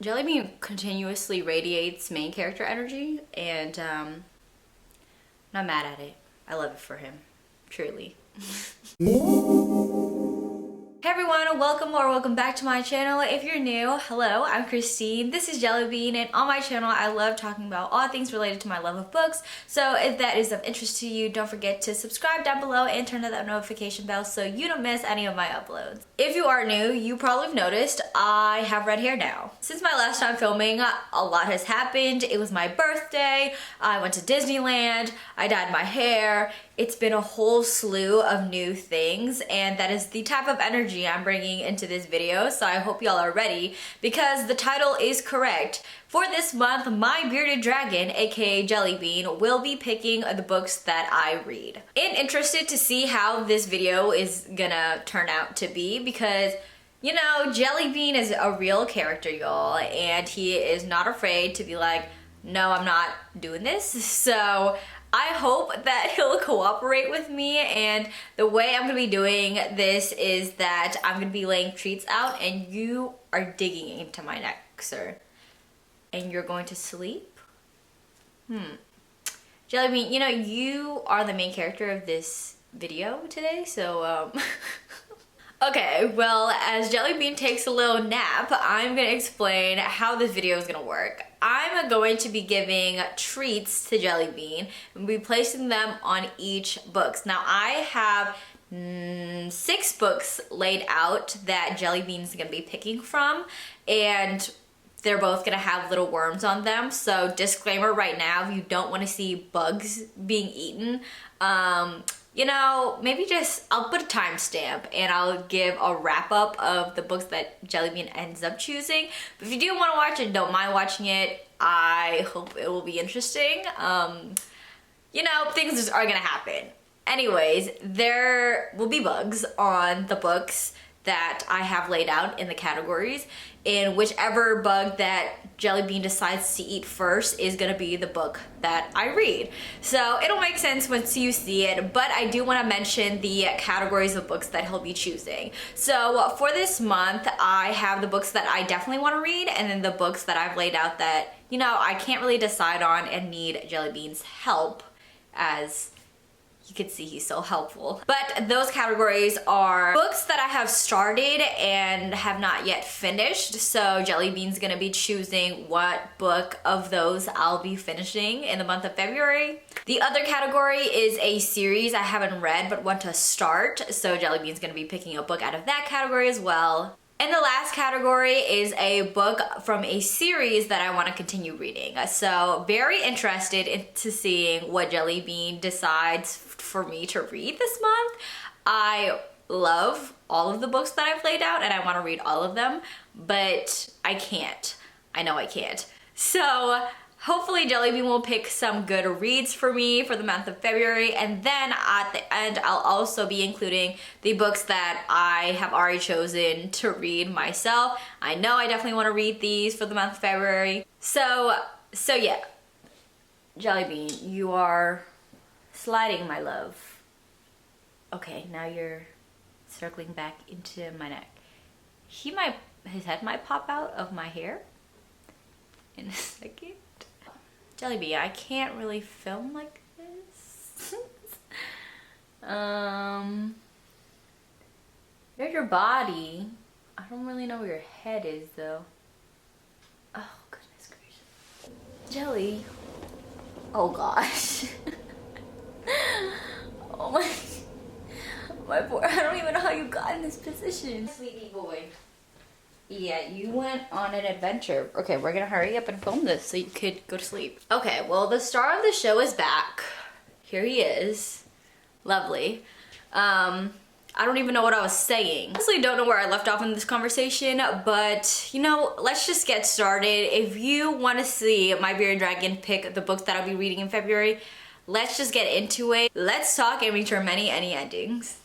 Jellybean continuously radiates main character energy, and I'm not mad at it. I love it for him, truly. Hey everyone, welcome back to my channel. If you're new, hello, I'm Christine. This is Jellybean, and on my channel I love talking about all things related to my love of books. So if that is of interest to you, don't forget to subscribe down below and turn on that notification bell so you don't miss any of my uploads. If you are new, you probably have noticed I have red hair now. Since my last time filming, a lot has happened. It was my birthday, I went to Disneyland, I dyed my hair. It's been a whole slew of new things, and that is the type of energy I'm bringing into this video, so I hope y'all are ready because the title is correct. For this month, my bearded dragon, aka Jellybean, will be picking the books that I read. And interested to see how this video is gonna turn out to be because, you know, Jellybean is a real character, y'all, and he is not afraid to be like, no, I'm not doing this. So I hope that he'll cooperate with me, and the way I'm gonna be doing this is that I'm gonna be laying treats out and you are digging into my neck, sir. And you're going to sleep? Jellybean, you know, you are the main character of this video today, so okay, well, as Jellybean takes a little nap, I'm gonna explain how this video is gonna work. I'm going to be giving treats to Jellybean and be placing them on each books. Now I have 6 books laid out that Jellybean's gonna be picking from, and they're both gonna have little worms on them. So disclaimer right now, if you don't wanna see bugs being eaten, you know, maybe just, I'll put a timestamp and I'll give a wrap up of the books that Jellybean ends up choosing. But if you do want to watch it, don't mind watching it, I hope it will be interesting. You know, things are gonna happen. Anyways, there will be bugs on the books that I have laid out in the categories, and whichever bug that Jellybean decides to eat first is gonna be the book that I read. So it'll make sense once you see it, but I do wanna mention the categories of books that he'll be choosing. So for this month, I have the books that I definitely wanna read, and then the books that I've laid out that, you know, I can't really decide on and need Jellybean's help, as you can see he's so helpful. But those categories are books that I have started and have not yet finished. So Jellybean's gonna be choosing what book of those I'll be finishing in the month of February. The other category is a series I haven't read but want to start. So Jellybean's gonna be picking a book out of that category as well. And the last category is a book from a series that I want to continue reading. So very interested into seeing what Jellybean decides for me to read this month. I love all of the books that I've laid out and I want to read all of them, but I can't. I know I can't. So hopefully Jellybean will pick some good reads for me for the month of February, and then at the end I'll also be including the books that I have already chosen to read myself. I know I definitely want to read these for the month of February. So yeah. Jellybean, you are sliding, my love. Okay, now you're circling back into my neck. His head might pop out of my hair in a second. Jellybean, I can't really film like this. There's your body. I don't really know where your head is though. Oh, goodness gracious. Jelly. Oh gosh. Oh my poor, I don't even know how you got in this position. Sweetie boy. Yeah, you went on an adventure. Okay, we're gonna hurry up and film this so you could go to sleep. Okay, well, the star of the show is back. Here he is. Lovely. I don't even know what I was saying. Honestly, don't know where I left off in this conversation, but you know, let's just get started. If you want to see my bearded dragon pick the books that I'll be reading in February, let's just get into it. Let's talk and reach our many endings.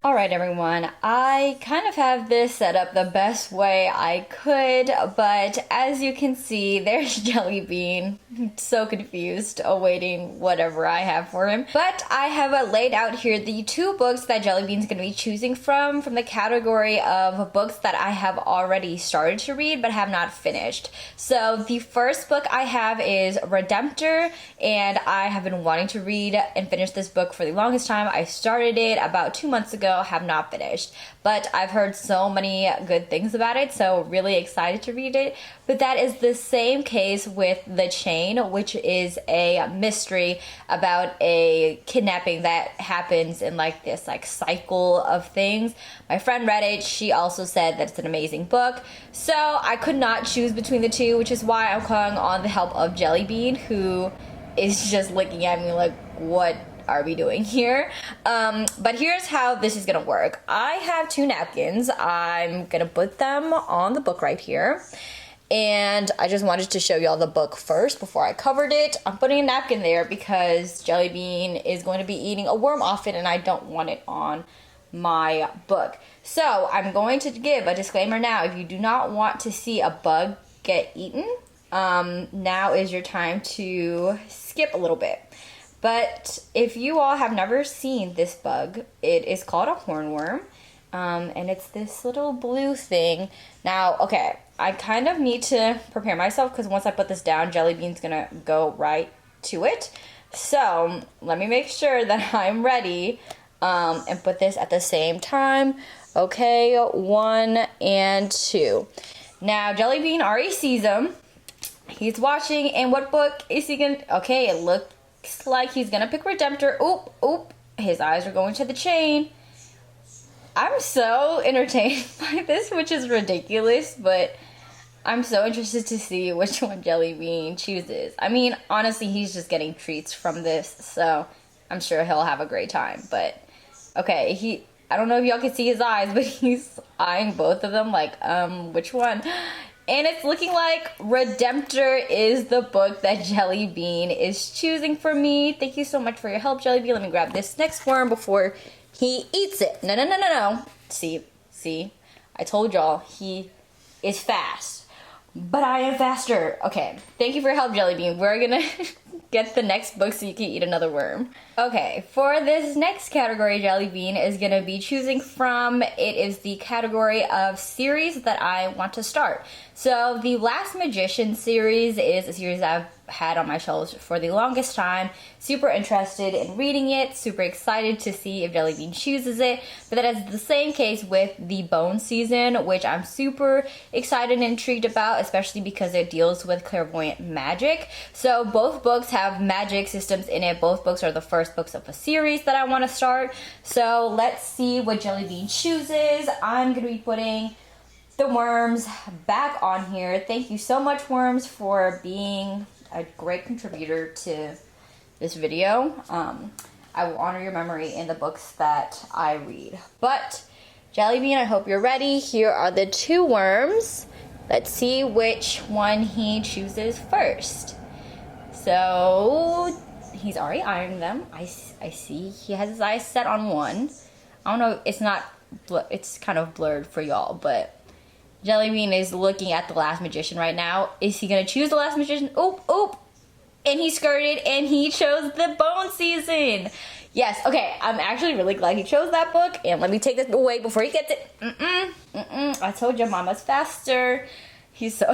Alright everyone, I kind of have this set up the best way I could, but as you can see, there's Jellybean. so confused, awaiting whatever I have for him. But I have laid out here the 2 books that Jellybean's gonna be choosing from the category of books that I have already started to read but have not finished. So the first book I have is Redemptor, and I have been wanting to read and finish this book for the longest time. I started it about 2 months ago, have not finished, but I've heard so many good things about it, so really excited to read it. But that is the same case with The Chain, which is a mystery about a kidnapping that happens in like this like cycle of things. My friend read it. She also said that it's an amazing book. So I could not choose between the 2, which is why I'm calling on the help of Jellybean, who is just looking at me like, what are we doing here? But here's how this is gonna work. I have 2 napkins. I'm gonna put them on the book right here. And I just wanted to show y'all the book first before I covered it. I'm putting a napkin there because Jellybean is going to be eating a worm off it and I don't want it on my book. So I'm going to give a disclaimer now. If you do not want to see a bug get eaten, now is your time to skip a little bit. But if you all have never seen this bug, it is called a hornworm. And it's this little blue thing. Now, okay, I kind of need to prepare myself because once I put this down, Jellybean's gonna go right to it. So let me make sure that I'm ready and put this at the same time. Okay, 1 and 2. Now, Jellybean already sees him. He's watching, and what book is he gonna... Okay, it looks like he's gonna pick Redemptor. Oop, oop, his eyes are going to The Chain. I'm so entertained by this, which is ridiculous, but I'm so interested to see which one Jellybean chooses. I mean, honestly, he's just getting treats from this, so I'm sure he'll have a great time. But, okay, I don't know if y'all can see his eyes, but he's eyeing both of them like, which one? And it's looking like Redemptor is the book that Jellybean is choosing for me. Thank you so much for your help, Jellybean. Let me grab this next worm before he eats it. No, no, no, no, no. See? I told y'all, he is fast. But I am faster. Okay, thank you for your help, Jellybean. We're gonna get the next book so you can eat another worm. Okay, for this next category, Jellybean is gonna be choosing from, it is the category of series that I want to start. So the Last Magician series is a series I've had on my shelves for the longest time. Super interested in reading it, super excited to see if Jellybean chooses it. But that is the same case with the Bone season, which I'm super excited and intrigued about, especially because it deals with clairvoyant magic. So both books have magic systems in it. Both books are the first books of a series that I want to start. So let's see what Jellybean chooses. I'm going to be putting the worms back on here. Thank you so much, worms, for being a great contributor to this video. I will honor your memory in the books that I read. But Jellybean, I hope you're ready. Here are the 2 worms. Let's see which one he chooses first. So he's already eyeing them. I see he has his eyes set on one. I don't know, it's kind of blurred for y'all, but Jellybean is looking at the Last Magician right now. Is he gonna choose the Last Magician? Oop, oop. And he skirted and he chose the Bone season. Yes, okay, I'm actually really glad he chose that book. And let me take this away before he gets it. I told you, Mama's faster. He's so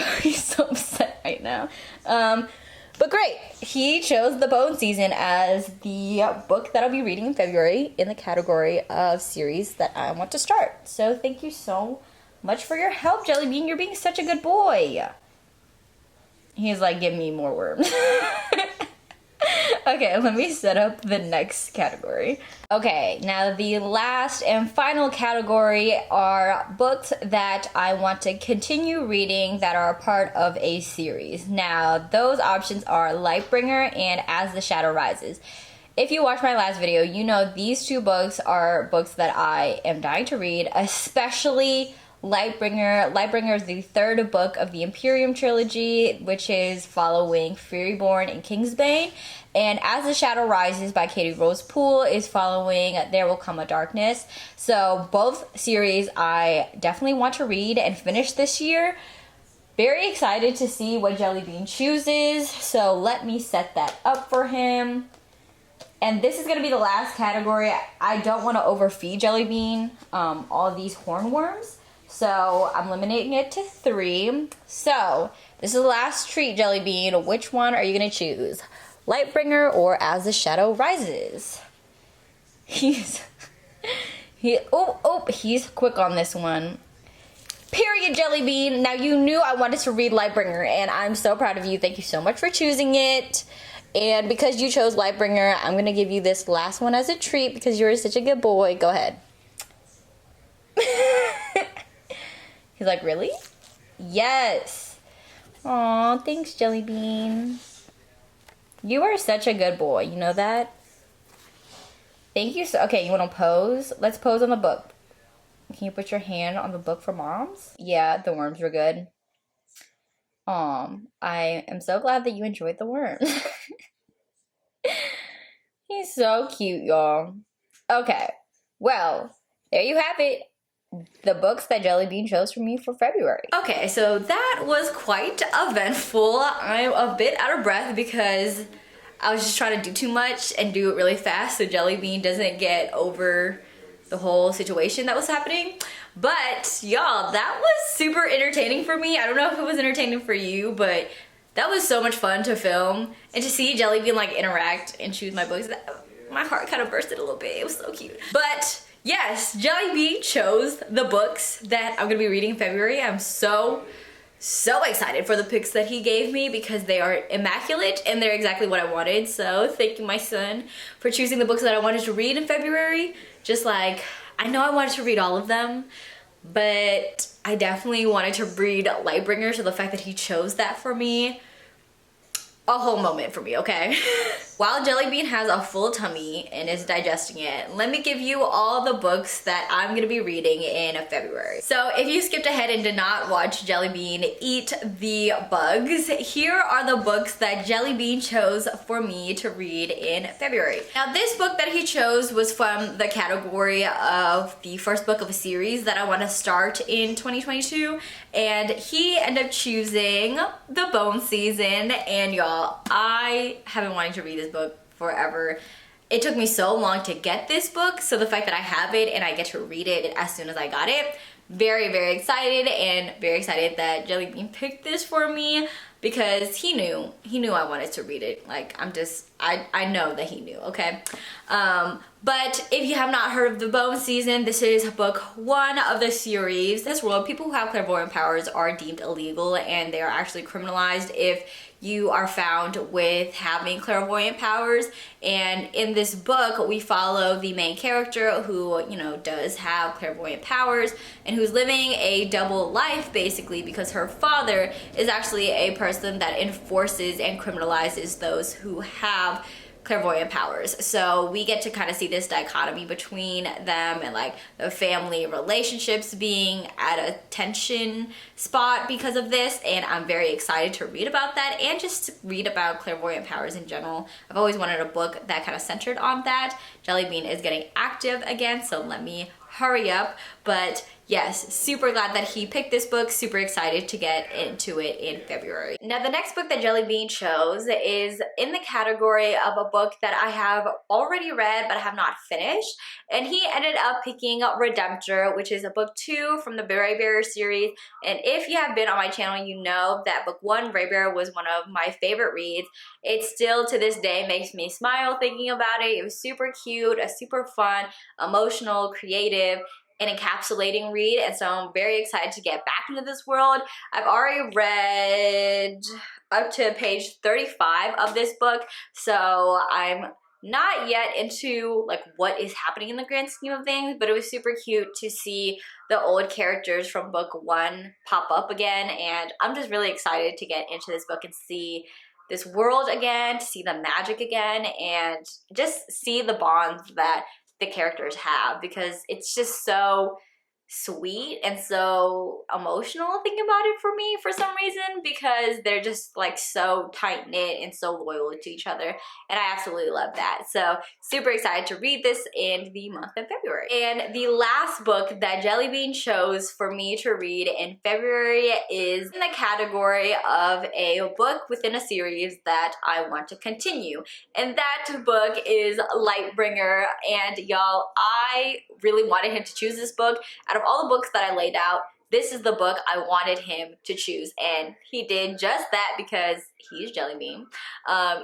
upset right now. But great, he chose the Bone season as the book that I'll be reading in February in the category of series that I want to start. So thank you so much for your help, Jellybean. You're being such a good boy. He's like, give me more worms. Okay, let me set up the next category. Okay, now the last and final category are books that I want to continue reading that are a part of a series. Now, those options are Lightbringer and As the Shadow Rises. If you watched my last video, you know these 2 books are books that I am dying to read, especially Lightbringer. Lightbringer is the 3rd book of the Imperium trilogy, which is following Furyborn and Kingsbane. And As the Shadow Rises by Katy Rose Poole is following There Will Come a Darkness. So both series I definitely want to read and finish this year. very excited to see what Jellybean chooses. So let me set that up for him. And this is going to be the last category. I don't want to overfeed Jellybean all of these hornworms. So I'm limiting it to 3. So this is the last treat, Jellybean. Which one are you going to choose? Lightbringer or As the Shadow Rises? He's quick on this one. Period, Jellybean. Now, you knew I wanted to read Lightbringer, and I'm so proud of you. Thank you so much for choosing it. And because you chose Lightbringer, I'm going to give you this last one as a treat because you're such a good boy. Go ahead. He's like, really? Yes. Aw, thanks, Jellybean. You are such a good boy. You know that? Thank you. Okay, you want to pose? Let's pose on the book. Can you put your hand on the book for moms? Yeah, the worms were good. I am so glad that you enjoyed the worms. He's so cute, y'all. Okay, well, there you have it. The books that Jellybean chose for me for February. Okay, so that was quite eventful. I'm a bit out of breath because I was just trying to do too much and do it really fast so Jellybean doesn't get over the whole situation that was happening. But y'all, that was super entertaining for me. I don't know if it was entertaining for you, but that was so much fun to film and to see Jellybean like interact and choose my books. My heart kind of bursted a little bit. It was so cute. But yes, Jellybean chose the books that I'm gonna be reading in February. I'm so excited for the picks that he gave me because they are immaculate and they're exactly what I wanted. So thank you, my son, for choosing the books that I wanted to read in February. Just like, I know I wanted to read all of them, but I definitely wanted to read Lightbringer, so the fact that he chose that for me, a whole moment for me, okay? While Jellybean has a full tummy and is digesting it, let me give you all the books that I'm gonna be reading in February. So if you skipped ahead and did not watch Jellybean eat the bugs, here are the books that Jellybean chose for me to read in February. Now, this book that he chose was from the category of the first book of a series that I want to start in 2022, and he ended up choosing The Bone Season. And y'all, I have been wanting to read this book forever. It took me so long to get this book, so the fact that I have it and I get to read it as soon as I got it, very excited, and very excited that Jellybean picked this for me because he knew I wanted to read it. Like, I know that he knew, okay? But if you have not heard of The Bone Season, this is book 1 of the series. In this world, people who have clairvoyant powers are deemed illegal, and they are actually criminalized if you are found with having clairvoyant powers. And in this book, we follow the main character who, you know, does have clairvoyant powers and who's living a double life basically because her father is actually a person that enforces and criminalizes those who have clairvoyant powers. So we get to kind of see this dichotomy between them and like the family relationships being at a tension spot because of this, and I'm very excited to read about that and just to read about clairvoyant powers in general. I've always wanted a book that kind of centered on that. Jellybean is getting active again, so let me hurry up. But yes, super glad that he picked this book, super excited to get into it in February. Now, the next book that Jellybean chose is in the category of a book that I have already read but have not finished, and he ended up picking Redemptor, which is a book 2 from the Redemptor series. And if you have been on my channel, you know that book 1, Redemptor, was one of my favorite reads. It still to this day makes me smile thinking about it. It was super cute, a super fun, emotional, creative, an encapsulating read, and so I'm very excited to get back into this world. I've already read up to page 35 of this book, so I'm not yet into like what is happening in the grand scheme of things, but it was super cute to see the old characters from book 1 pop up again, and I'm just really excited to get into this book and see this world again, to see the magic again, and just see the bonds that the characters have, because it's just so sweet and so emotional thinking about it for me for some reason, because they're just like so tight-knit and so loyal to each other, and I absolutely love that. So super excited to read this in the month of February. And the last book that Jellybean chose for me to read in February is in the category of a book within a series that I want to continue, and that book is Lightbringer. And y'all, I really wanted him to choose this book. Out of all the books that I laid out, this is the book I wanted him to choose, and he did just that because he's Jellybean.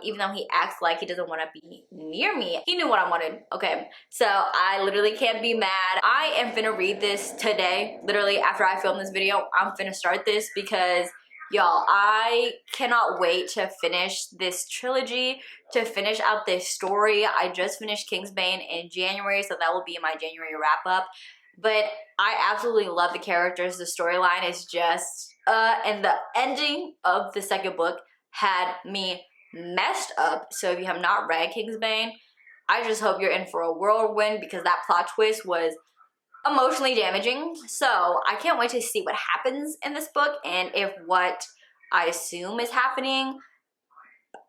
Even though he acts like he doesn't want to be near me, he knew what I wanted, okay? So I literally can't be mad. I am finna read this today. Literally, after I film this video, I'm finna start this because y'all, I cannot wait to finish this trilogy, to finish out this story. I just finished Kingsbane in January, so that will be my January wrap-up. But I absolutely love the characters. The storyline is just, and the ending of the second book had me messed up. So if you have not read Kingsbane, I just hope you're in for a whirlwind, because that plot twist was emotionally damaging. So I can't wait to see what happens in this book, and if what I assume is happening.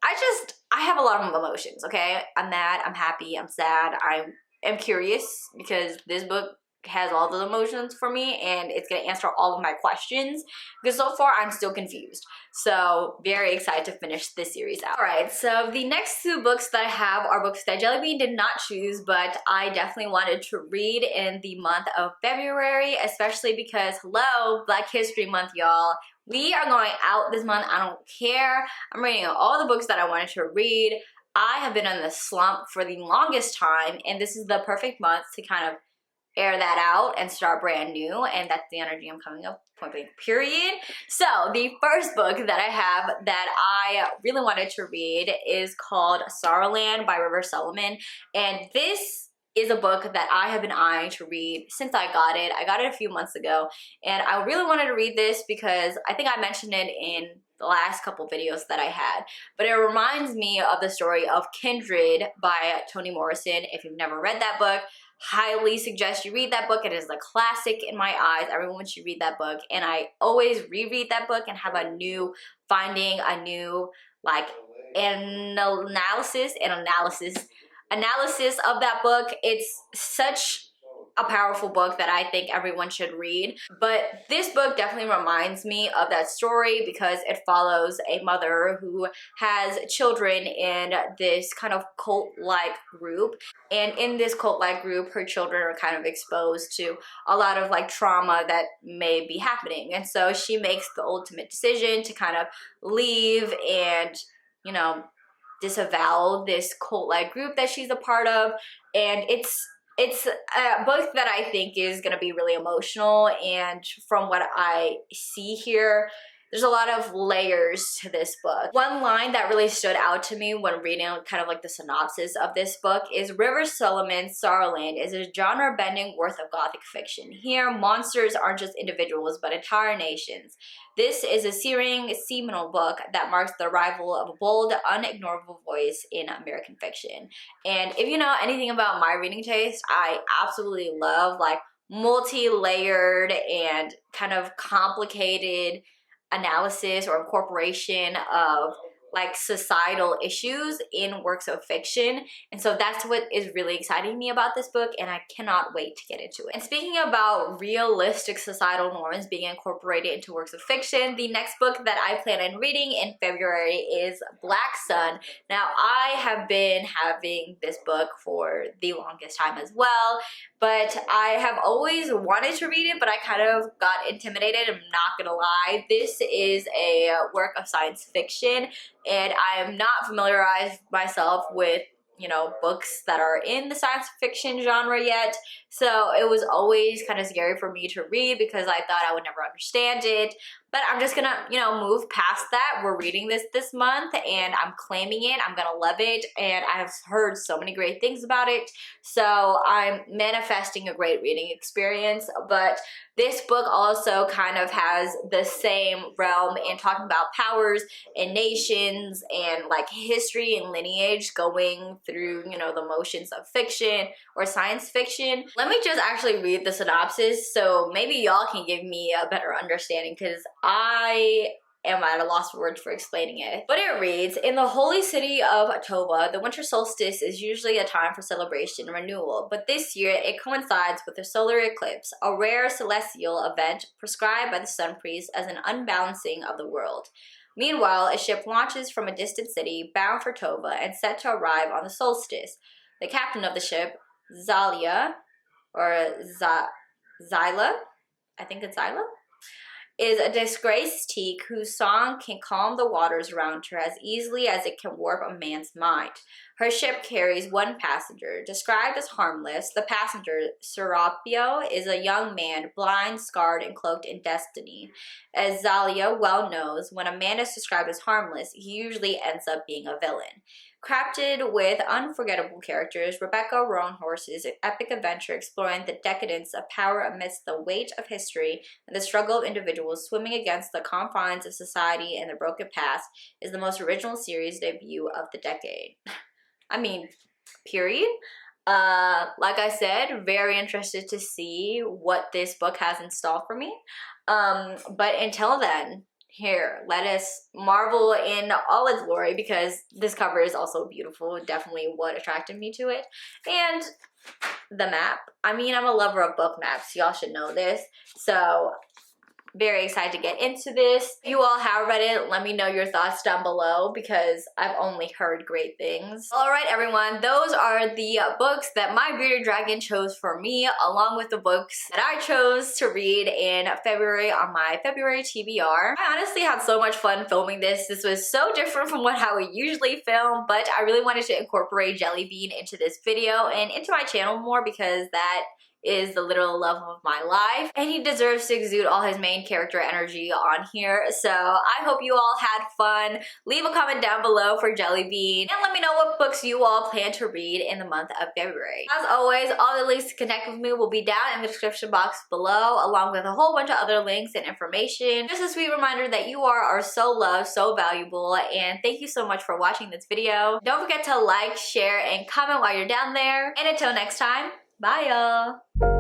I have a lot of emotions, okay? I'm mad, I'm happy, I'm sad, I am curious, because this book has all the emotions for me, and it's gonna answer all of my questions, because so far I'm still confused. So very excited to finish this series out. Alright, so the next two books that I have are books that Jellybean did not choose, but I definitely wanted to read in the month of February, especially because, hello, Black History Month, y'all. We are going out this month. I don't care. I'm reading all the books that I wanted to read. I have been in the slump for the longest time, and this is the perfect month to kind of air that out and start brand new, and that's the energy I'm coming up, point blank, period. So the first book that I have that I really wanted to read is called Sorrowland by River Solomon, and this is a book that I have been eyeing to read since I got it. I got it a few months ago, and I really wanted to read this because I think I mentioned it in the last couple videos that I had, but it reminds me of the story of Kindred by Toni Morrison. If you've never read that book, highly suggest you read that book. It is a classic in my eyes. Everyone should read that book, and I always reread that book and have a new finding, a new like analysis of that book. It's such a powerful book that I think everyone should read. But this book definitely reminds me of that story because it follows a mother who has children in this kind of cult-like group. And in this cult-like group, her children are kind of exposed to a lot of like trauma that may be happening. And so she makes the ultimate decision to kind of leave and, you know, disavow this cult-like group that she's a part of. And it's a book that I think is going to be really emotional, and from what I see here, there's a lot of layers to this book. One line that really stood out to me when reading kind of like the synopsis of this book is River Solomon's Sorrowland is a genre-bending worth of gothic fiction. Here, monsters aren't just individuals, but entire nations. This is a searing, seminal book that marks the arrival of a bold, unignorable voice in American fiction. And if you know anything about my reading taste, I absolutely love like multi-layered and kind of complicated analysis or incorporation of like societal issues in works of fiction. And so that's what is really exciting me about this book, and I cannot wait to get into it. And speaking about realistic societal norms being incorporated into works of fiction, the next book that I plan on reading in February is Black Sun. Now, I have been having this book for the longest time as well, but I have always wanted to read it, but I kind of got intimidated. I'm not gonna lie. This is a work of science fiction, and I am not familiarized myself with, you know, books that are in the science fiction genre yet. So it was always kind of scary for me to read because I thought I would never understand it. But I'm just gonna, you know, move past that. We're reading this month, and I'm claiming it. I'm gonna love it, and I've heard so many great things about it. So I'm manifesting a great reading experience. But this book also kind of has the same realm in talking about powers and nations and like history and lineage going through, you know, the motions of fiction or science fiction. Let me just actually read the synopsis so maybe y'all can give me a better understanding, because I am at a loss for words for explaining it. But it reads, in the holy city of Toba, the winter solstice is usually a time for celebration and renewal, but this year it coincides with a solar eclipse, a rare celestial event prescribed by the sun priest as an unbalancing of the world. Meanwhile, a ship launches from a distant city bound for Toba and set to arrive on the solstice. The captain of the ship, Zyla, I think it's Zyla, is a disgraced teak whose song can calm the waters around her as easily as it can warp a man's mind. Her ship carries one passenger. Described as harmless, the passenger, Serapio, is a young man, blind, scarred, and cloaked in destiny. As Zalia well knows, when a man is described as harmless, he usually ends up being a villain. Crafted with unforgettable characters, Rebecca Roanhorse's epic adventure exploring the decadence of power amidst the weight of history and the struggle of individuals swimming against the confines of society and the broken past is the most original series debut of the decade. I mean, period. Like I said, very interested to see what this book has in store for me. But until then, here, let us marvel in all its glory, because this cover is also beautiful. Definitely what attracted me to it. And the map. I mean, I'm a lover of book maps. Y'all should know this. So, very excited to get into this. If you all have read it, let me know your thoughts down below, because I've only heard great things. Alright everyone, those are the books that my bearded dragon chose for me, along with the books that I chose to read in February on my February TBR. I honestly had so much fun filming this. This was so different from how we usually film, but I really wanted to incorporate Jellybean into this video and into my channel more, because that is the literal love of my life, and he deserves to exude all his main character energy on here. So I hope you all had fun. Leave a comment down below for Jellybean, and let me know what books you all plan to read in the month of February. As always, all the links to connect with me will be down in the description box below, along with a whole bunch of other links and information. Just a sweet reminder that you are so loved, so valuable, and thank you so much for watching this video. Don't forget to like, share, and comment while you're down there. And until next time, bye y'all!